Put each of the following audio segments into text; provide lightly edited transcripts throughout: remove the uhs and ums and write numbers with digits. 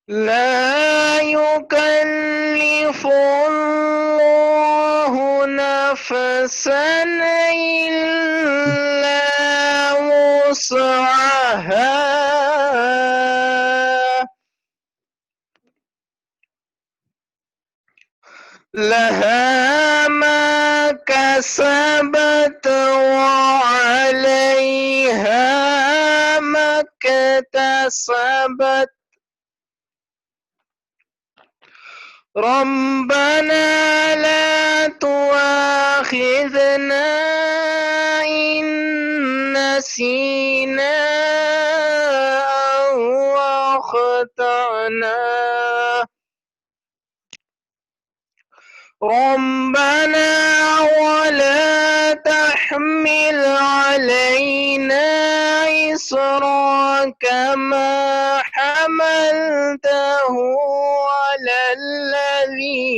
لا يكلف الله نفسا إلا وسعها لها ما كسبت وعليها ما اكتسبت ربنا لا تؤاخذنا إن نسينا أو أخطأنا ربنا ولا تحمل علينا إصرا كما حملته على الذين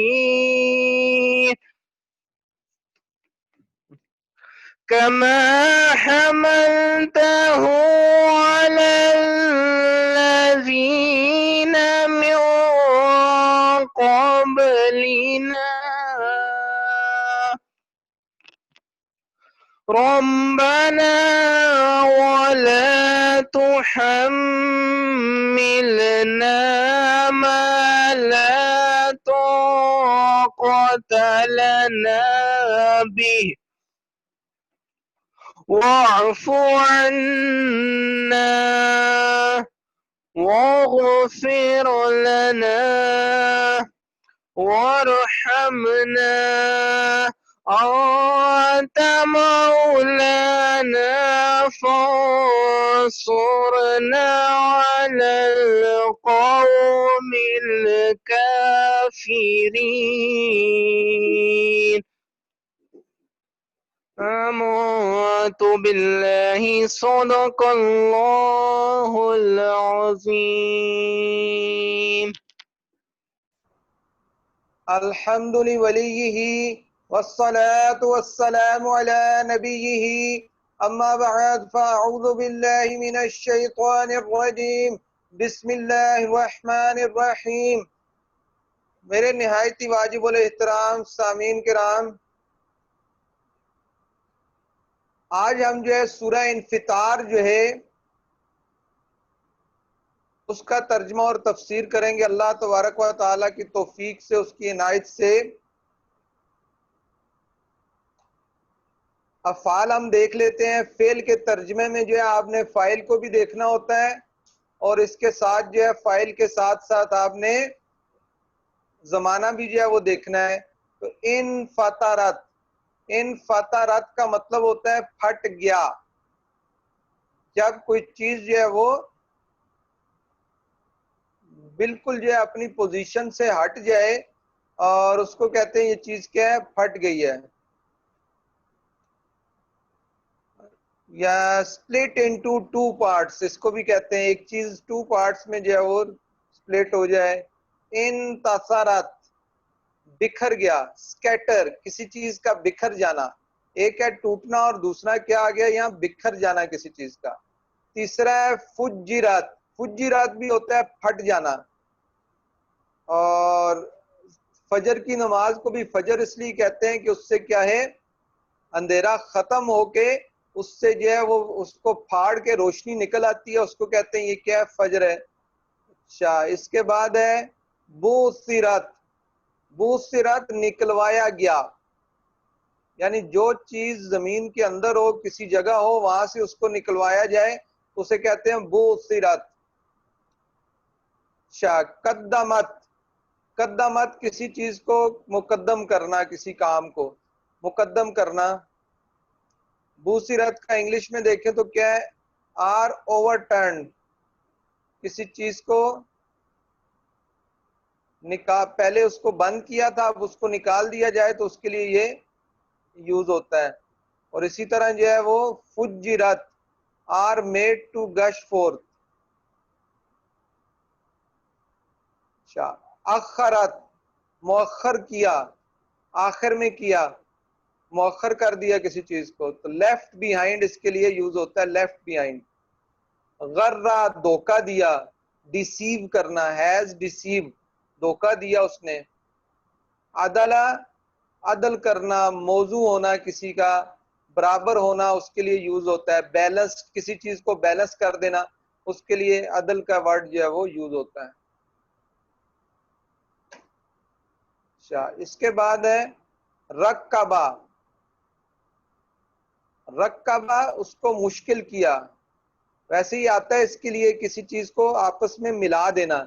كما حملته على الذين من قبلنا ربنا ولا تحملنا ما لا طاقة لنا به واعف عنا واغفر لنا وارحمنا أنت مولانا فانصرنا على القوم الكافرين آمنت بالله صدق الله العظيم الحمد لوليه والصلاة والسلام على نبيه أما بعد فأعوذ بالله من الشيطان الرجيم بسم الله الرحمن الرحیم۔ میرے نہایتی واجب الاحترام سامعین کرام، آج ہم جو ہے سورہ انفطار جو ہے اس کا ترجمہ اور تفسیر کریں گے اللہ تبارک و تعالیٰ کی توفیق سے، اس کی عنایت سے۔ افعال ہم دیکھ لیتے ہیں۔ فعل کے ترجمے میں جو ہے آپ نے فاعل کو بھی دیکھنا ہوتا ہے اور اس کے ساتھ جو ہے فاعل کے ساتھ ساتھ آپ نے زمانہ بھی جو ہے وہ دیکھنا ہے۔ تو ان فطرت کا مطلب ہوتا ہے پھٹ گیا، جب کوئی چیز جو ہے وہ بالکل جو ہے اپنی پوزیشن سے ہٹ جائے اور اس کو کہتے ہیں یہ چیز کیا ہے، پھٹ گئی ہے۔ یا split into two parts، اس کو بھی کہتے ہیں ایک چیز two parts میں جو ہے وہ split ہو جائے۔ انتصرت بکھر گیا، scatter کسی چیز کا بکھر جانا، ایک ہے ٹوٹنا اور دوسرا کیا آ گیا یہاں بکھر جانا کسی چیز کا۔ تیسرا ہے فجرت، فجرت بھی ہوتا ہے پھٹ جانا، اور فجر کی نماز کو بھی فجر اس لیے کہتے ہیں کہ اس سے کیا ہے اندھیرا ختم ہو کے اس سے جو ہے وہ اس کو پھاڑ کے روشنی نکل آتی ہے، اس کو کہتے ہیں یہ کیا ہے فجر ہے۔ اچھا، اس کے بعد ہے بوسرت، بوسرت نکلوایا گیا، یعنی جو چیز زمین کے اندر ہو کسی جگہ ہو وہاں سے اس کو نکلوایا جائے اسے کہتے ہیں بوسرت۔ اچھا، قدمت، قدمت کسی چیز کو مقدم کرنا، کسی کام کو مقدم کرنا۔ بوسرت کا انگلش میں دیکھیں تو کیا ہے، آر اوور ٹرنڈ، کسی چیز کو پہلے اس کو بند کیا تھا اب اس کو نکال دیا جائے تو اس کے لیے یہ یوز ہوتا ہے۔ اور اسی طرح جو ہے وہ فجرت، آر میڈ ٹو گش فورتھ۔ اچھا، اخرت مؤخر کیا، آخر میں کیا، مؤخر کر دیا کسی چیز کو، تو لیفٹ بیہائنڈ اس کے لیے یوز ہوتا ہے، لیفٹ بیہائنڈ۔ غرہ دھوکہ دیا، ڈیسیو کرنا, ہیز ڈیسیو, دھوکہ دیا اس نے. عدلا, عدل کرنا, موضوع ہونا کسی کا, برابر ہونا اس کے لیے یوز ہوتا ہے. بیلنس, کسی چیز کو بیلنس کر دینا, اس کے لیے عدل کا ورڈ جو ہے وہ یوز ہوتا ہے. اچھا, اس کے بعد ہے رکبہ. رکبہ, اس کو مشکل کیا. ویسے ہی آتا ہے اس کے لیے کسی چیز کو آپس میں ملا دینا,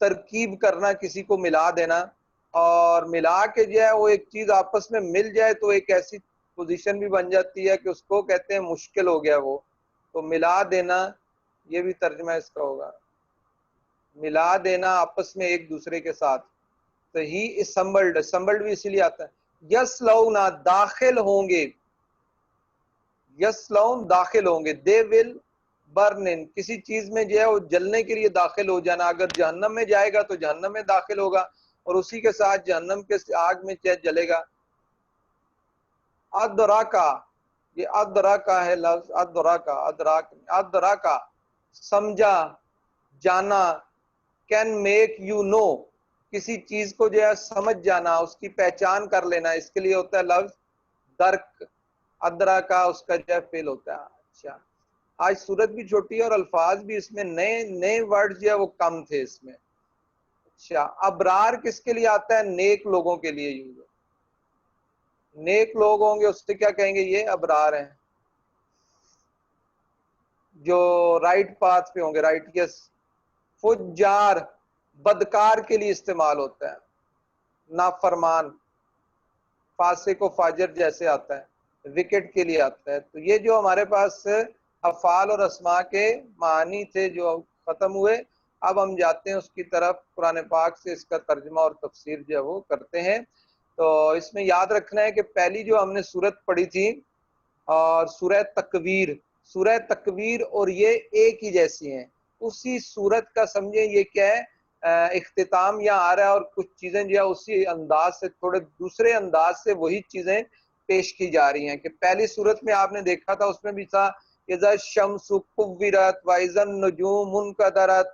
ترکیب کرنا, کسی کو ملا دینا, اور ملا کے جو ہے وہ ایک چیز آپس میں مل جائے تو ایک ایسی پوزیشن بھی بن جاتی ہے کہ اس کو کہتے ہیں مشکل ہو گیا وہ. تو ملا دینا, یہ بھی ترجمہ اس کا ہوگا, ملا دینا آپس میں ایک دوسرے کے ساتھ. تو ہی اسمبلڈ, اسمبلڈ بھی اسی لیے آتا ہے. یسلونا, داخل ہوں گے. یسلون, داخل ہوں گے. دے ول برن ان, کسی چیز میں جو ہے وہ جلنے کے لیے داخل ہو جانا. اگر جہنم میں جائے گا تو جہنم میں داخل ہوگا اور اسی کے ساتھ جہنم کے آگ میں جلے گا. ادراکا, یہ ادراکا ہے لفظ, ادراکا, ادراک, ادراکا, سمجھا, جانا. کین میک یو نو, کسی چیز کو جو ہے سمجھ جانا, اس کی پہچان کر لینا, اس کے لیے ہوتا ہے لفظ درک. ادراکا اس کا جو ہے فعل ہوتا ہے. اچھا, آج صورت بھی چھوٹی ہے اور الفاظ بھی اس میں نئے نئے ورڈ جو ہے وہ کم تھے اس میں. اچھا, ابرار کس کے لیے آتا ہے؟ نیک لوگوں کے لیے یوز. نیک لوگ ہوں گے اس سے کیا کہیں گے؟ یہ ابرار ہیں, جو رائٹ پاتھ پہ ہوں گے, رائٹ. یس. فجار, بدکار کے لیے استعمال ہوتا ہے, نافرمان. فاسق و فاجر جیسے آتا ہے, وکٹ کے لیے آتا ہے. تو یہ جو ہمارے پاس افعال اور اسماء کے معنی تھے جو ختم ہوئے, اب ہم جاتے ہیں اس کی طرف. قرآن پاک سے اس کا ترجمہ اور تفسیر جو ہے وہ کرتے ہیں. تو اس میں یاد رکھنا ہے کہ پہلی جو ہم نے سورت پڑھی تھی اور سورہ تکویر, سورہ تکویر اور یہ ایک ہی جیسی ہیں. اسی سورت کا سمجھیں یہ کیا ہے, اختتام یہاں آ رہا ہے, اور کچھ چیزیں جو ہے اسی انداز سے, تھوڑے دوسرے انداز سے وہی چیزیں پیش کی جا رہی ہیں. کہ پہلی سورت میں آپ نے دیکھا تھا, اس میں بھی تھا اذا الشمس کورت واذا النجوم منکدرت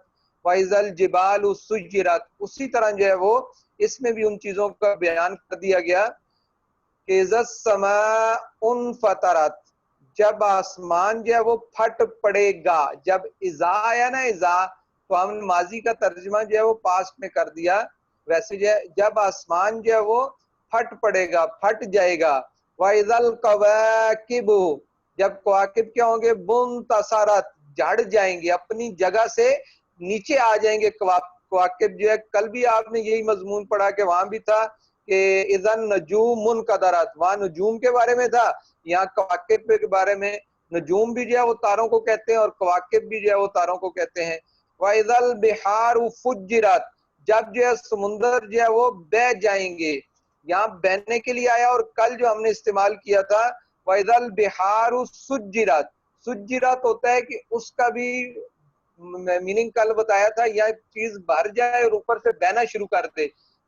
واذا الجبال سجرت. اسی طرح جو ہے وہ اس میں بھی ان چیزوں کا بیان کر دیا گیا کہ اذا السماء انفطرت, جب آسمان جو ہے وہ پھٹ پڑے گا. جب اذا آیا نا, اذا, تو ہم ماضی کا ترجمہ جو ہے وہ پاسٹ میں کر دیا. ویسے جو ہے جب آسمان جو ہے وہ پھٹ پڑے گا, پھٹ جائے گا. وَإِذَا الْكَوَاكِبُ, جب کواکب کیا ہوں گے؟ بُنْتَصَرَتْ, جھڑ جائیں گے, اپنی جگہ سے نیچے آ جائیں گے کواکب جو ہے. کل بھی آپ نے یہی مضمون پڑھا کہ وہاں بھی تھا کہ اِذَا النُّجُومُ مُنْقَدَرَتْ, وہاں نجوم کے بارے میں تھا, یہاں کواکب کے بارے میں. نجوم بھی جو ہے وہ تاروں کو کہتے ہیں اور کواکب بھی جو ہے وہ تاروں کو کہتے ہیں. وَإِذَا الْبِحَارُ فُجِّرَتْ, جب جو ہے سمندر جو ہے وہ بہہ جائیں گے. یہاں بہنے کے لیے آیا, اور کل جو ہم نے استعمال کیا تھا وَإِذَا الْبِحَارُ سُجِّرَتْ, سُجِّرَتْ ہوتا ہے کہ اس کا بھی میننگ کل بتایا تھا, یا چیز بھر جائے اور اوپر سے بہنا شروع کر دے,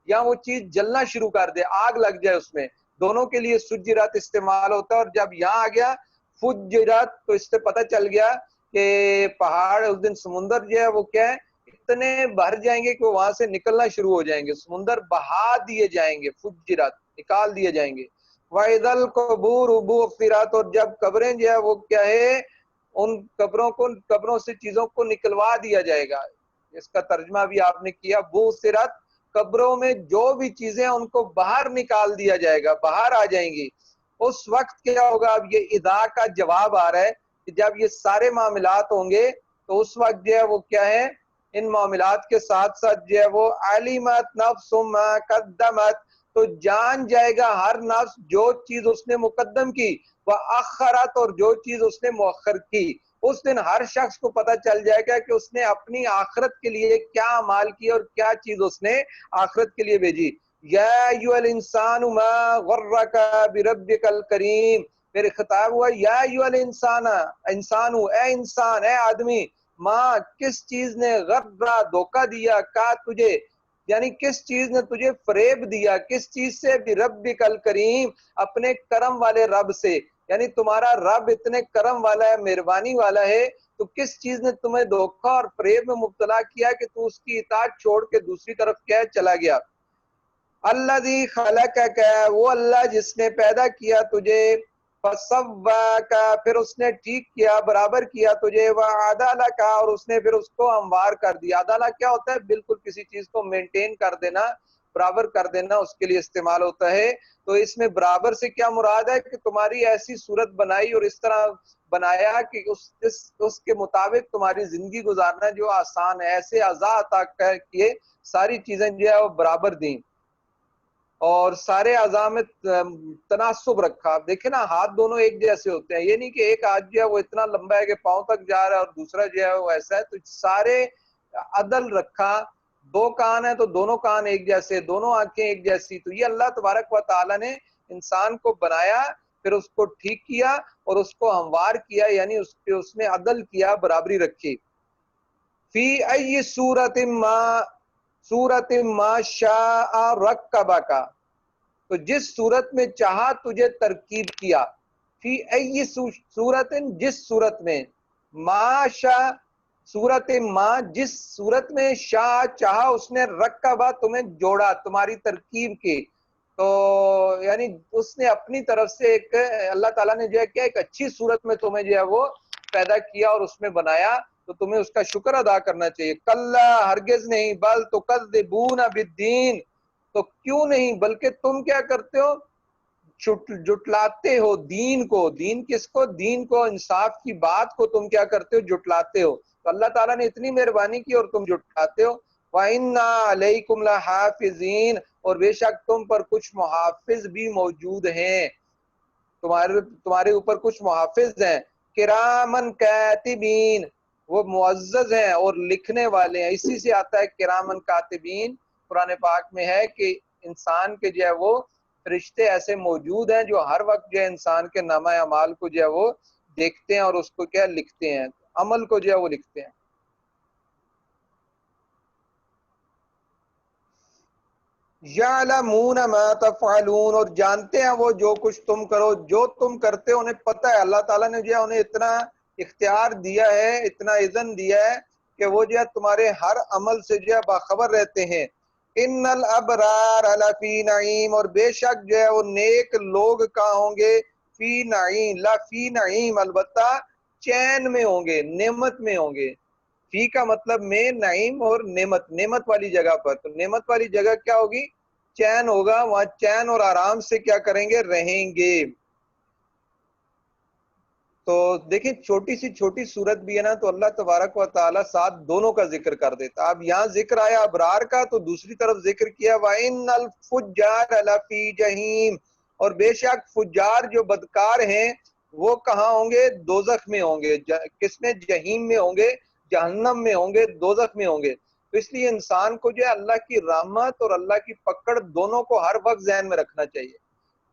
یا وہ چیز جلنا شروع کر دے, آگ لگ جائے اس میں. دونوں کے لیے سجرات استعمال ہوتا ہے. اور جب یہاں آ گیا فجرات, تو اس سے پتہ چل گیا کہ پہاڑ اس دن, سمندر جو ہے وہ کیا ہے, اتنے بھر جائیں گے کہ وہ وہاں سے نکلنا شروع ہو جائیں گے. سمندر بہا دیے جائیں گے, فجرات, نکال دیے جائیں گے. وَإِذَا الْقُبُورُ بُعْثِرَتْ, اور جب قبریں جو ہے وہ کیا ہے, ان قبروں سے چیزوں کو نکلوا دیا جائے گا. اس کا ترجمہ بھی آپ نے کیا, بُعْثِرَتْ, قبروں میں جو بھی چیزیں ان کو باہر نکال دیا جائے گا, باہر آ جائیں گی. اس وقت کیا ہوگا؟ اب یہ اذا کا جواب آ رہا ہے کہ جب یہ سارے معاملات ہوں گے تو اس وقت جو ہے وہ کیا ہے, ان معاملات کے ساتھ ساتھ جو ہے وہ عَلِمَتْ نَفْسٌ مَا قَدَّمَتْ, تو جان جائے گا ہر نفس جو چیز اس نے مقدم کی, وَأَخَّرَتْ, اور جو چیز اس نے مؤخر کی. اس دن ہر شخص کو پتہ چل جائے گا کہ اس نے اپنی آخرت کے لیے کیا اعمال کی اور کیا چیز اس نے آخرت کے لیے بھیجی. یا ایھا الانسان ما غرک بربک الکریم, پھر خطاب ہوا یا ایھا الانسان, انسان, اے انسان, اے آدمی, ماں, کس چیز نے غرہ, دھوکہ دیا, کا تجھے, یعنی کس چیز نے تجھے فریب دیا, کس چیز سے؟ بربک الکریم, اپنے کرم والے رب سے. یعنی تمہارا رب اتنے کرم والا ہے، مہربانی والا ہے، تو کس چیز نے تمہیں دھوکہ اور فریب میں مبتلا کیا کہ تو اس کی اطاعت چھوڑ کے دوسری طرف کیا چلا گیا؟ الذی خلقک، وہ اللہ جس نے پیدا کیا تجھے، فسواک، پھر اس نے ٹھیک کیا، برابر کیا تجھے، وعدلک، اور اس نے پھر اس کو ہموار کر دیا۔ عدالہ کیا ہوتا ہے؟ بالکل کسی چیز کو مینٹین کر دینا، برابر کر دینا، اس کے لیے استعمال ہوتا ہے۔ تو اس میں برابر سے کیا مراد ہے کہ تمہاری ایسی صورت بنائی اور اس طرح بنایا کہ اس کے مطابق تمہاری زندگی گزارنا جو آسان ہے، ایسے اعضاء عطا کیے، ساری چیزیں جو ہے وہ برابر دیں اور سارے اعضاء میں تناسب رکھا۔ دیکھیں نا، ہاتھ دونوں ایک جیسے ہوتے ہیں، یہ نہیں کہ ایک ہاتھ جو ہے وہ اتنا لمبا ہے کہ پاؤں تک جا رہا ہے اور دوسرا جو ہے وہ ایسا ہے، تو سارے عدل رکھا۔ دو کان ہیں تو دونوں کان ایک جیسے، دونوں آنکھیں ایک جیسی۔ تو یہ اللہ تبارک و تعالیٰ نے انسان کو بنایا، پھر اس کو ٹھیک کیا اور اس کو ہموار کیا، یعنی اس نے عدل کیا، برابری رکھی۔ فی ای صورت ما شاء رکبک، تو جس صورت میں چاہا تجھے ترکیب کیا۔ فی ای صورت، جس صورت میں، ما شاء، صورت ما، جس صورت میں، شاء چاہا اس نے، رکبہ تمہیں جوڑا، تمہاری ترکیب کی۔ تو یعنی اس نے اپنی طرف سے ایک، اللہ تعالیٰ نے جو ہے کیا، ایک اچھی صورت میں تمہیں جو ہے وہ پیدا کیا اور اس میں بنایا، تو تمہیں اس کا شکر ادا کرنا چاہیے۔ کلا، ہرگز نہیں، بل تکذبون بالدین، تو کیوں نہیں، بلکہ تم کیا کرتے ہو، جٹلاتے ہو دین کو۔ دین کس کو؟ دین کو، انصاف کی بات کو تم کیا کرتے ہو، جٹلاتے ہو۔ تو اللہ تعالیٰ نے اتنی مہربانی کی اور تم جٹلاتے ہو۔ وَإِنَّا عَلَيْكُمْ لَحَافِظِينَ، اور بے شک تم پر کچھ محافظ بھی موجود ہیں، تمہارے اوپر کچھ محافظ ہیں۔ کرامن کاتبین، وہ معزز ہیں اور لکھنے والے ہیں۔ اسی سے آتا ہے کرامن کاتبین، قرآن پاک میں ہے کہ انسان کے جو ہے وہ فرشتے ایسے موجود ہیں جو ہر وقت جو ہے انسان کے نامہ اعمال کو جو ہے وہ دیکھتے ہیں اور اس کو کیا لکھتے ہیں، عمل کو جو ہے وہ لکھتے ہیں۔ یعلمون ما تفعلون، اور جانتے ہیں وہ جو کچھ تم کرو، جو تم کرتے ہو انہیں پتہ ہے۔ اللہ تعالیٰ نے جو ہے انہیں اتنا اختیار دیا ہے، اتنا اذن دیا ہے کہ وہ جو ہے تمہارے ہر عمل سے جو ہے باخبر رہتے ہیں۔ ان الابرار لفی نعیم، اور بے شک جو ہے وہ نیک لوگ کہاں ہوں گے، فی نعیم، لفی نعیم، البتہ چین میں ہوں گے، نعمت میں ہوں گے۔ فی کا مطلب میں، نعیم اور نعمت، نعمت والی جگہ پر۔ تو نعمت والی جگہ کیا ہوگی؟ چین ہوگا، وہاں چین اور آرام سے کیا کریں گے، رہیں گے۔ تو دیکھیں چھوٹی سی چھوٹی صورت بھی ہے نا، تو اللہ تبارک و تعالیٰ ساتھ دونوں کا ذکر کر دیتا۔ اب یہاں ذکر آیا ابرار کا، تو دوسری طرف ذکر کیا وَإِنَّ الْفُجَّارَ لَفِي جَحِيمٍ، اور بے شک فجار جو بدکار ہیں وہ کہاں ہوں گے، دوزخ میں ہوں گے۔ کس میں؟ جہیم میں ہوں گے، جہنم میں ہوں گے، دوزخ میں ہوں گے۔ تو اس لیے انسان کو جو ہے اللہ کی رحمت اور اللہ کی پکڑ دونوں کو ہر وقت ذہن میں رکھنا چاہیے۔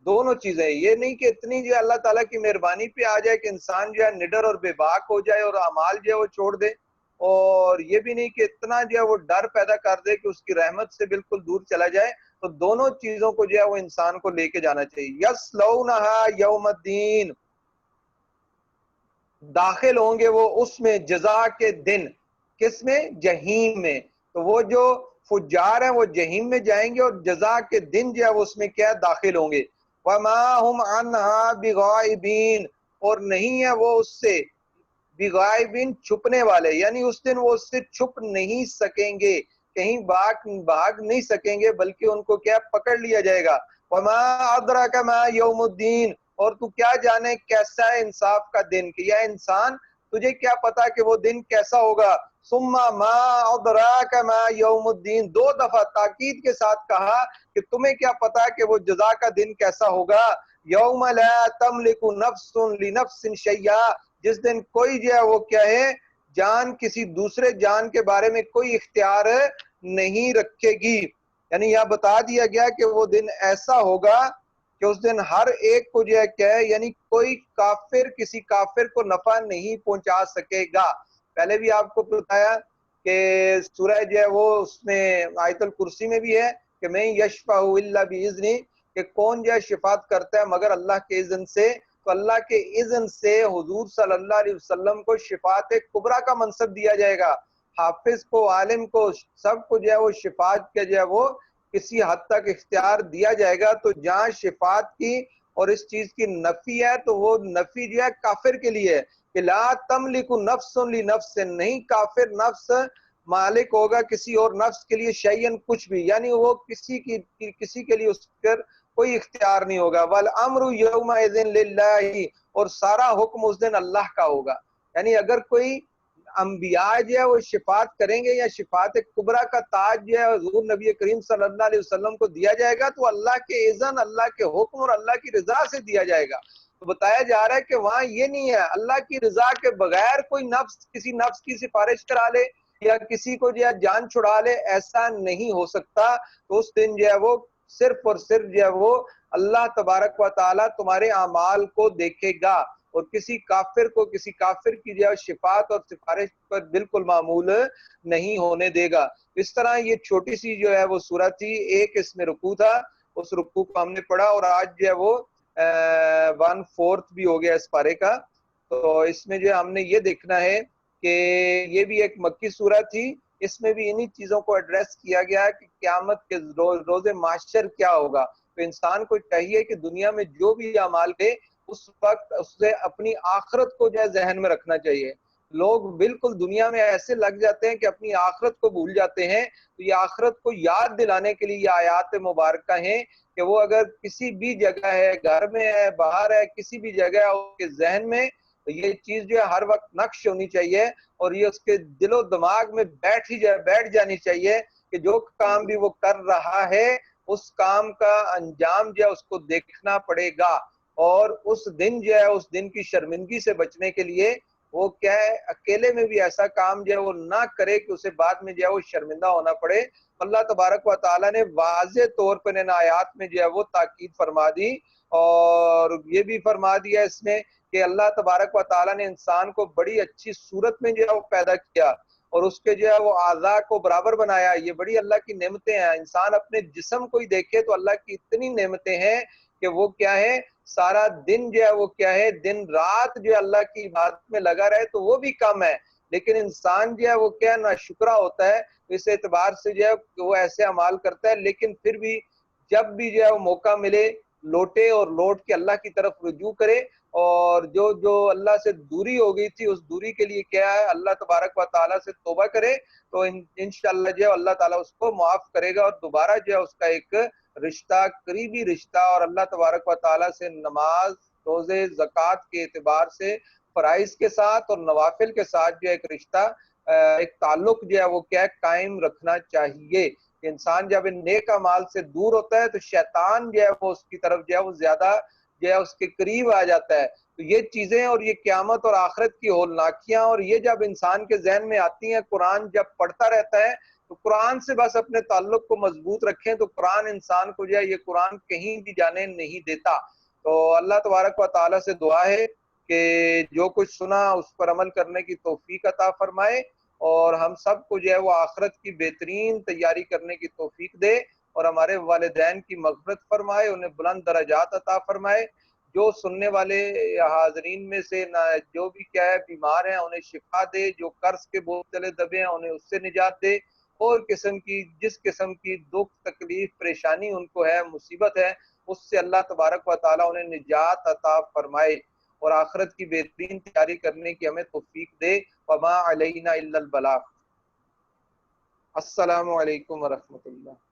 دونوں چیزیں، یہ نہیں کہ اتنی جو ہے اللہ تعالیٰ کی مہربانی پہ آ جائے کہ انسان جو ہے نڈر اور بے باک ہو جائے اور اعمال جو ہے وہ چھوڑ دے، اور یہ بھی نہیں کہ اتنا جو ہے وہ ڈر پیدا کر دے کہ اس کی رحمت سے بالکل دور چلا جائے۔ تو دونوں چیزوں کو جو ہے وہ انسان کو لے کے جانا چاہیے۔ یصلونها یوم الدین، داخل ہوں گے وہ اس میں جزا کے دن۔ کس میں؟ جہیم میں۔ تو وہ جو فجار ہیں وہ جہیم میں جائیں گے اور جزا کے دن جو ہے وہ اس میں کیا داخل ہوں گے۔ وَمَا هُمْ عَنْهَا بِغَائِبِينَ، اور نہیں ہے وہ اس سے بغائبین، چھپنے والے، یعنی اس دن وہ اس سے چھپ نہیں سکیں گے، کہیں بھاگ نہیں سکیں گے، بلکہ ان کو کیا پکڑ لیا جائے گا۔ وَمَا أَدْرَكَ مَا يَوْمُ الدِّينَ، اور تو کیا جانے کیسا ہے انصاف کا دن، کہ یا انسان تجھے کیا پتا کہ وہ دن کیسا ہوگا۔ ثم ما أدراك ما يوم الدین، دو دفعہ تاکید کے ساتھ کہا کہ تمہیں کیا پتا کہ وہ جزا کا دن کیسا ہوگا۔ یوم لا تملک نفس لنفس شیئا، جس دن کوئی جو ہے وہ کیا ہے، جان کسی دوسرے جان کے بارے میں کوئی اختیار نہیں رکھے گی۔ یعنی یہاں بتا دیا گیا کہ وہ دن ایسا ہوگا کہ اس دن ہر ایک کو جو ہے کیا ہے، یعنی کوئی کافر کسی کافر کو نفع نہیں پہنچا سکے گا۔ پہلے بھی آپ کو بتایا کہ سورہ جو ہے وہ اس میں آیت الکرسی میں بھی ہے کہ میں یشفع الا باذنہ، کہ کون جو ہے شفاعت کرتا ہے مگر اللہ کے اذن سے۔ تو اللہ کے اذن سے حضور صلی اللہ علیہ وسلم کو شفاعت کبریٰ کا منصب دیا جائے گا. حافظ کو، عالم کو، سب کو جو ہے وہ شفاعت کے جو ہے وہ کسی حد تک اختیار دیا جائے گا. تو جہاں شفاعت کی اور اس چیز کی نفی ہے تو وہ نفی جو ہے کافر کے لیے ہے کہ لا تملک نفس لنفس، نہیں کافر نفس مالک ہوگا کسی اور نفس کے لیے شیئن کچھ بھی، یعنی وہ کسی کے لیے اس پر کوئی اختیار نہیں ہوگا. والامر یومئذ للہ، اور سارا حکم اس دن اللہ کا ہوگا. یعنی اگر کوئی انبیاء جو ہے وہ شفاعت کریں گے یا شفاعت کبریٰ کا تاج جو ہے حضور نبی کریم صلی اللہ علیہ وسلم کو دیا جائے گا تو اللہ کے اذن، اللہ کے حکم اور اللہ کی رضا سے دیا جائے گا. تو بتایا جا رہا ہے کہ وہاں یہ نہیں ہے اللہ کی رضا کے بغیر کوئی نفس کسی نفس کی سفارش کرا لے یا کسی کو جو ہے جان چھڑا لے، ایسا نہیں ہو سکتا. تو اس دن جو ہے وہ صرف اور صرف جو ہے وہ اللہ تبارک و تعالیٰ تمہارے اعمال کو دیکھے گا اور کسی کافر کو، کسی کافر کی جو ہے شفاعت اور سفارش پر بالکل معمول نہیں ہونے دے گا. اس طرح یہ چھوٹی سی جو ہے وہ سورہ تھی، ایک اس میں رکوع تھا، اس رکوع کو ہم نے پڑھا اور آج جو ہے وہ 1/4 بھی ہو گیا اس پارے کا. تو اس میں جو ہم نے یہ دیکھنا ہے کہ یہ بھی ایک مکی سورہ تھی، اس میں بھی انہی چیزوں کو ایڈریس کیا گیا کہ قیامت کے روز محشر کیا ہوگا. تو انسان کو چاہیے کہ دنیا میں جو بھی اعمال دے اس وقت اسے اپنی آخرت کو جو ہے ذہن میں رکھنا چاہیے. لوگ بالکل دنیا میں ایسے لگ جاتے ہیں کہ اپنی آخرت کو بھول جاتے ہیں. تو یہ آخرت کو یاد دلانے کے لیے یہ آیات مبارکہ ہیں کہ وہ اگر کسی بھی جگہ ہے، گھر میں ہے، باہر ہے، کسی بھی جگہ ہے، اس کے ذہن میں تو یہ چیز جو ہے ہر وقت نقش ہونی چاہیے اور یہ اس کے دل و دماغ میں بیٹھ جانی چاہیے کہ جو کام بھی وہ کر رہا ہے اس کام کا انجام جو ہے اس کو دیکھنا پڑے گا. اور اس دن جو ہے اس دن کی شرمندگی سے بچنے کے لیے وہ کیا ہے اکیلے میں بھی ایسا کام جو ہے وہ نہ کرے کہ اسے بعد میں جو ہے وہ شرمندہ ہونا پڑے. اللہ تبارک و تعالیٰ نے واضح طور پر ان آیات میں جو ہے وہ تاکید فرما دی اور یہ بھی فرما دیا اس میں کہ اللہ تبارک و تعالیٰ نے انسان کو بڑی اچھی صورت میں جو ہے وہ پیدا کیا اور اس کے جو ہے وہ اعضاء کو برابر بنایا. یہ بڑی اللہ کی نعمتیں ہیں. انسان اپنے جسم کو ہی دیکھے تو اللہ کی اتنی نعمتیں ہیں کہ وہ کیا ہے سارا دن جو ہے وہ کیا ہے دن رات جو ہے اللہ کی عبادت میں لگا رہے تو وہ بھی کم ہے. لیکن انسان جو ہے وہ کیا ناشکرا ہوتا ہے. اس اعتبار سے جو ہے کہ وہ ایسے اعمال کرتا ہے لیکن پھر بھی جب بھی جو ہے وہ موقع ملے لوٹے اور لوٹ کے اللہ کی طرف رجوع کرے اور جو اللہ سے دوری ہو گئی تھی اس دوری کے لیے کیا ہے اللہ تبارک و تعالیٰ سے توبہ کرے تو انشاءاللہ جو ہے اللہ تعالیٰ اس کو معاف کرے گا اور دوبارہ جو ہے اس کا ایک رشتہ، قریبی رشتہ اور اللہ تبارک و تعالیٰ سے نماز، روزے، زکوٰۃ کے اعتبار سے فرائض کے ساتھ اور نوافل کے ساتھ جو ایک رشتہ، ایک تعلق جو ہے وہ کیا قائم رکھنا چاہیے. انسان جب ان نیک اعمال سے دور ہوتا ہے تو شیطان جو ہے وہ اس کی طرف جو ہے وہ زیادہ جو ہے اس کے قریب آ جاتا ہے. تو یہ چیزیں اور یہ قیامت اور آخرت کی ہولناکیاں اور یہ جب انسان کے ذہن میں آتی ہیں، قرآن جب پڑھتا رہتا ہے تو قرآن سے بس اپنے تعلق کو مضبوط رکھیں تو قرآن انسان کو جو ہے یہ قرآن کہیں بھی جانے نہیں دیتا. تو اللہ تبارک و تعالیٰ سے دعا ہے کہ جو کچھ سنا اس پر عمل کرنے کی توفیق عطا فرمائے اور ہم سب کو جو ہے وہ آخرت کی بہترین تیاری کرنے کی توفیق دے اور ہمارے والدین کی مغفرت فرمائے، انہیں بلند درجات عطا فرمائے. جو سننے والے حاضرین میں سے جو بھی کیا ہے بیمار ہیں انہیں شفا دے، جو قرض کے بوجھ تلے دبے ہیں انہیں اس سے نجات دے، اور جس قسم کی دکھ تکلیف پریشانی ان کو ہے، مصیبت ہے، اس سے اللہ تبارک و تعالیٰ انہیں نجات عطا فرمائے اور آخرت کی بہترین تیاری کرنے کی ہمیں توفیق دے. وما علینا الا البلاغ. السلام علیکم ورحمۃ اللہ.